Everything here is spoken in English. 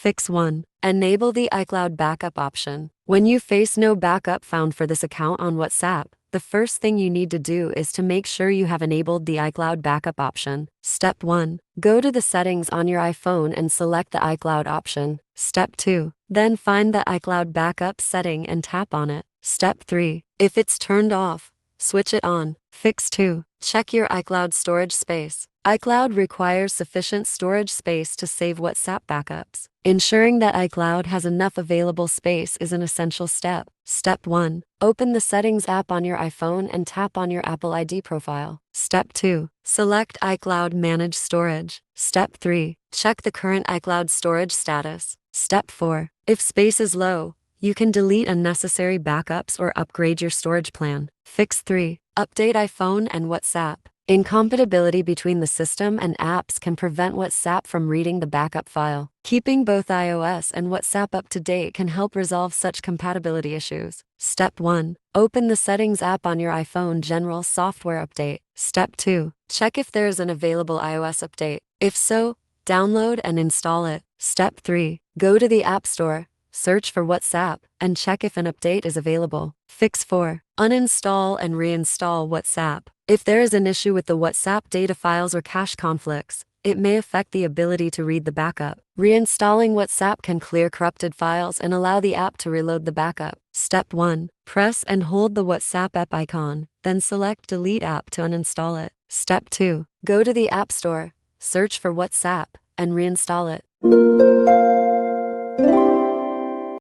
Fix 1. Enable the iCloud backup option. When you face no backup found for this account on WhatsApp, the first thing you need to do is to make sure you have enabled the iCloud backup option. Step 1. Go to the settings on your iPhone and select the iCloud option. Step 2. Then find the iCloud backup setting and tap on it. Step 3. If it's turned off, switch it on. Fix 2. Check your iCloud storage space. iCloud requires sufficient storage space to save WhatsApp backups. Ensuring that iCloud has enough available space is an essential step. Step 1. Open the Settings app on your iPhone and tap on your Apple ID profile. Step 2. Select iCloud Manage Storage. Step 3. Check the current iCloud storage status. Step 4. If space is low, you can delete unnecessary backups or upgrade your storage plan. Fix 3. Update iPhone and WhatsApp. Incompatibility between the system and apps can prevent WhatsApp from reading the backup file. Keeping both iOS and WhatsApp up to date can help resolve such compatibility issues. Step 1. Open the Settings app on your iPhone General Software Update. Step 2. Check if there is an available iOS update. If so, download and install it. Step 3. Go to the App Store, search for WhatsApp, and check if an update is available. Fix 4. Uninstall and reinstall WhatsApp. If there is an issue with the WhatsApp data files or cache conflicts, it may affect the ability to read the backup. Reinstalling WhatsApp can clear corrupted files and allow the app to reload the backup. Step 1. Press and hold the WhatsApp app icon, then select Delete App to uninstall it. Step 2. Go to the App Store, search for WhatsApp, and reinstall it.